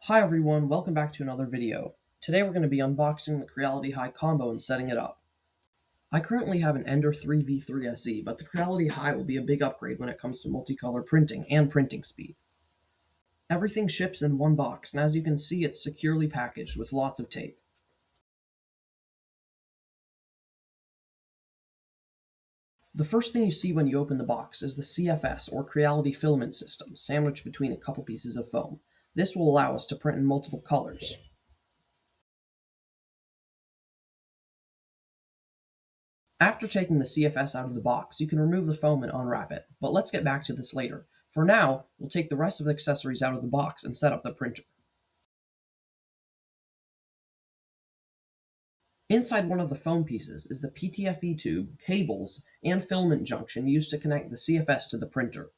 Hi everyone, welcome back to another video. Today we're going to be unboxing the Creality Hi Combo and setting it up. I currently have an Ender 3 V3 SE, but the Creality Hi will be a big upgrade when it comes to multicolor printing and printing speed. Everything ships in one box, and as you can see, it's securely packaged with lots of tape. The first thing you see when you open the box is the CFS, or Creality Filament System, sandwiched between a couple pieces of foam. This will allow us to print in multiple colors. After taking the CFS out of the box, you can remove the foam and unwrap it, but let's get back to this later. For now, we'll take the rest of the accessories out of the box and set up the printer. Inside one of the foam pieces is the PTFE tube, cables, and filament junction used to connect the CFS to the printer.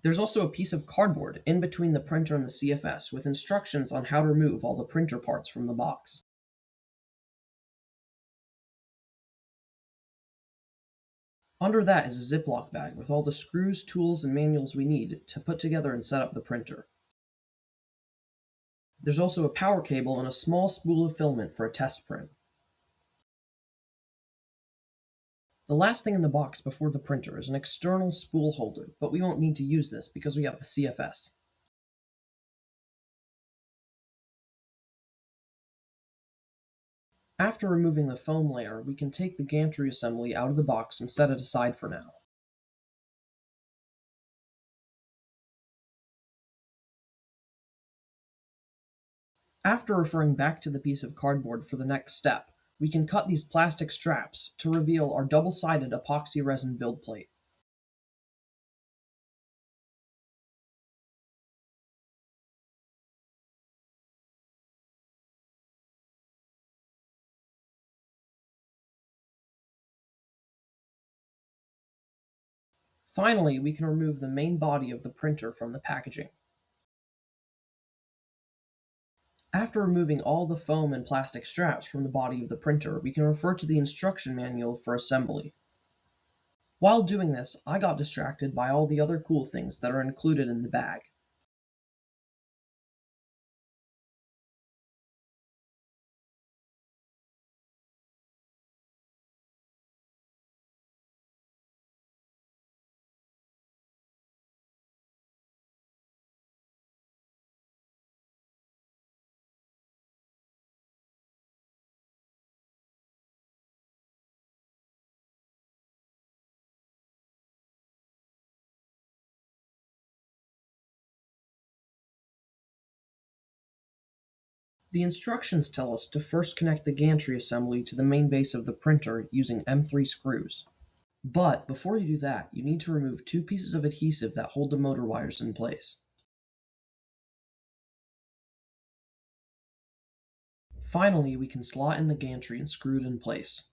There's also a piece of cardboard in between the printer and the CFS with instructions on how to remove all the printer parts from the box. Under that is a Ziploc bag with all the screws, tools, and manuals we need to put together and set up the printer. There's also a power cable and a small spool of filament for a test print. The last thing in the box before the printer is an external spool holder, but we won't need to use this because we have the CFS. After removing the foam layer, we can take the gantry assembly out of the box and set it aside for now. After referring back to the piece of cardboard for the next step, we can cut these plastic straps to reveal our double-sided epoxy resin build plate. Finally, we can remove the main body of the printer from the packaging. After removing all the foam and plastic straps from the body of the printer, we can refer to the instruction manual for assembly. While doing this, I got distracted by all the other cool things that are included in the bag. The instructions tell us to first connect the gantry assembly to the main base of the printer using M3 screws. But before you do that, you need to remove two pieces of adhesive that hold the motor wires in place. Finally, we can slot in the gantry and screw it in place.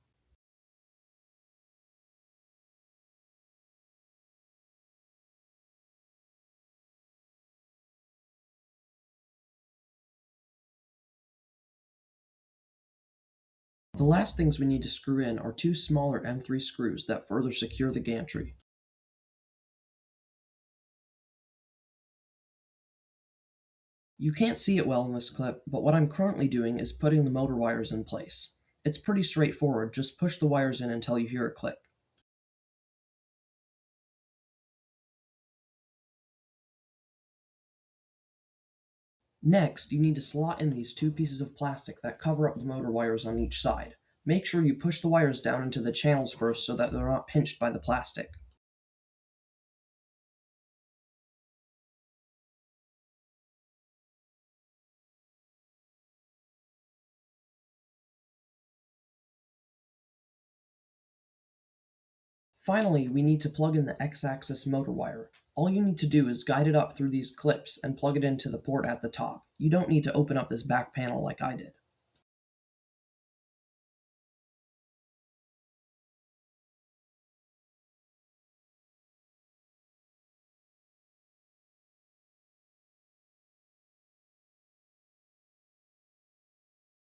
The last things we need to screw in are two smaller M3 screws that further secure the gantry. You can't see it well in this clip, but what I'm currently doing is putting the motor wires in place. It's pretty straightforward, just push the wires in until you hear it click. Next, you need to slot in these two pieces of plastic that cover up the motor wires on each side. Make sure you push the wires down into the channels first so that they're not pinched by the plastic. Finally, we need to plug in the X-axis motor wire. All you need to do is guide it up through these clips and plug it into the port at the top. You don't need to open up this back panel like I did.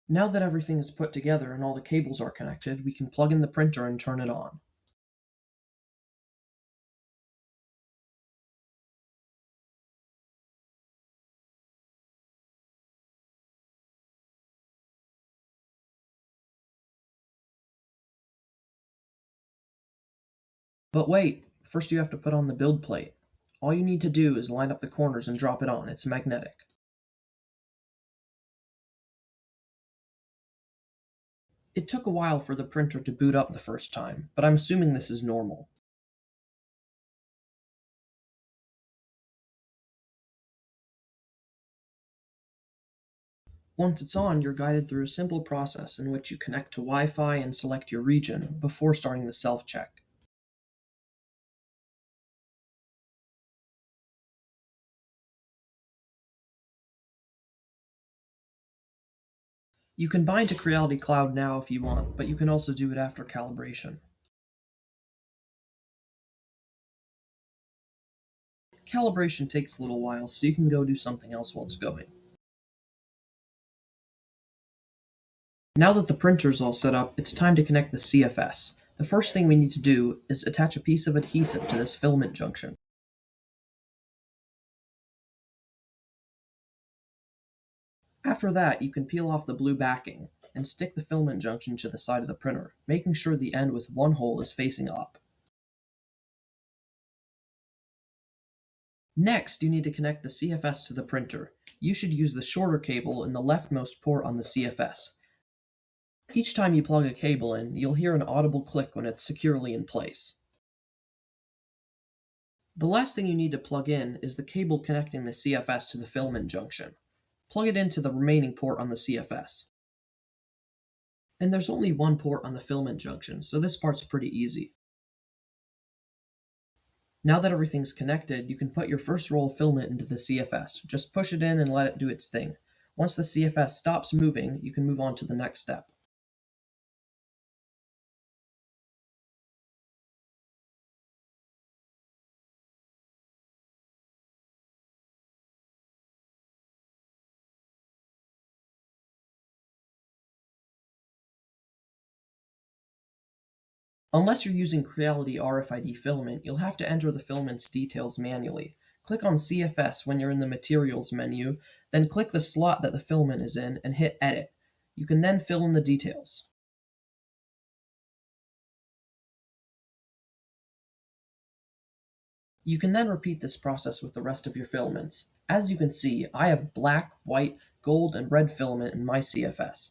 Now that everything is put together and all the cables are connected, we can plug in the printer and turn it on. But wait, first you have to put on the build plate. All you need to do is line up the corners and drop it on. It's magnetic. It took a while for the printer to boot up the first time, but I'm assuming this is normal. Once it's on, you're guided through a simple process in which you connect to Wi-Fi and select your region before starting the self-check. You can bind to Creality Cloud now if you want, but you can also do it after calibration. Calibration takes a little while, so you can go do something else while it's going. Now that the printer's all set up, it's time to connect the CFS. The first thing we need to do is attach a piece of adhesive to this filament junction. After that, you can peel off the blue backing and stick the filament junction to the side of the printer, making sure the end with one hole is facing up. Next, you need to connect the CFS to the printer. You should use the shorter cable in the leftmost port on the CFS. Each time you plug a cable in, you'll hear an audible click when it's securely in place. The last thing you need to plug in is the cable connecting the CFS to the filament junction. Plug it into the remaining port on the CFS. And there's only one port on the filament junction, so this part's pretty easy. Now that everything's connected, you can put your first roll of filament into the CFS. Just push it in and let it do its thing. Once the CFS stops moving, you can move on to the next step. Unless you're using Creality RFID filament, you'll have to enter the filament's details manually. Click on CFS when you're in the Materials menu, then click the slot that the filament is in and hit Edit. You can then fill in the details. You can then repeat this process with the rest of your filaments. As you can see, I have black, white, gold, and red filament in my CFS.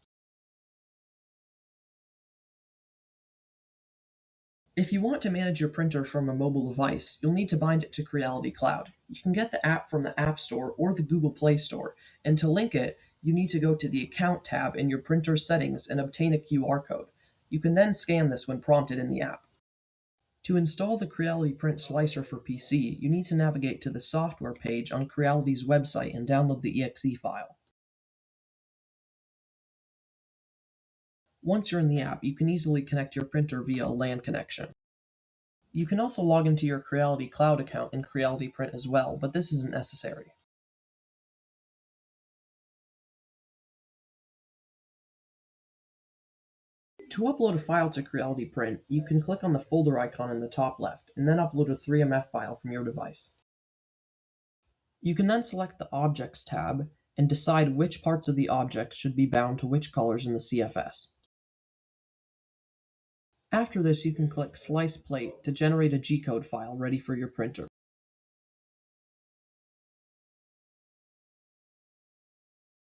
If you want to manage your printer from a mobile device, you'll need to bind it to Creality Cloud. You can get the app from the App Store or the Google Play Store, and to link it, you need to go to the Account tab in your printer settings and obtain a QR code. You can then scan this when prompted in the app. To install the Creality Print Slicer for PC, you need to navigate to the software page on Creality's website and download the exe file. Once you're in the app, you can easily connect your printer via a LAN connection. You can also log into your Creality Cloud account in Creality Print as well, but this isn't necessary. To upload a file to Creality Print, you can click on the folder icon in the top left, and then upload a 3MF file from your device. You can then select the Objects tab and decide which parts of the object should be bound to which colors in the CFS. After this, you can click Slice Plate to generate a G-code file ready for your printer.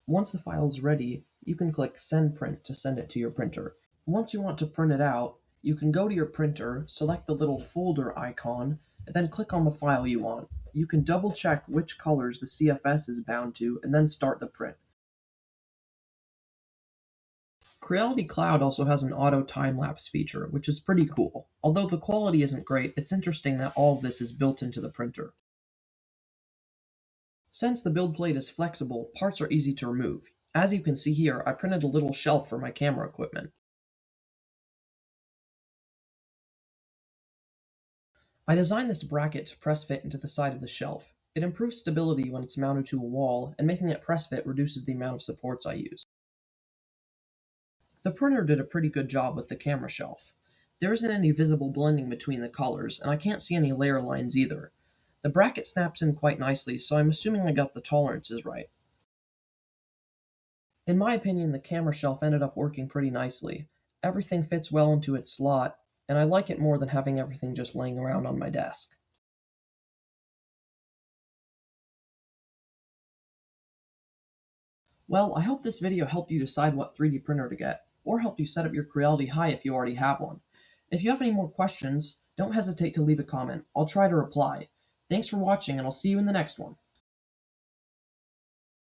Once the file is ready, you can click Send Print to send it to your printer. Once you want to print it out, you can go to your printer, select the little folder icon, and then click on the file you want. You can double check which colors the CFS is bound to, and then start the print. Creality Cloud also has an auto time-lapse feature, which is pretty cool. Although the quality isn't great, it's interesting that all of this is built into the printer. Since the build plate is flexible, parts are easy to remove. As you can see here, I printed a little shelf for my camera equipment. I designed this bracket to press fit into the side of the shelf. It improves stability when it's mounted to a wall, and making it press fit reduces the amount of supports I use. The printer did a pretty good job with the camera shelf. There isn't any visible blending between the colors, and I can't see any layer lines either. The bracket snaps in quite nicely, so I'm assuming I got the tolerances right. In my opinion, the camera shelf ended up working pretty nicely. Everything fits well into its slot, and I like it more than having everything just laying around on my desk. Well, I hope this video helped you decide what 3D printer to get, or helped you set up your Creality Hi if you already have one. If you have any more questions, don't hesitate to leave a comment. I'll try to reply. Thanks for watching, and I'll see you in the next one.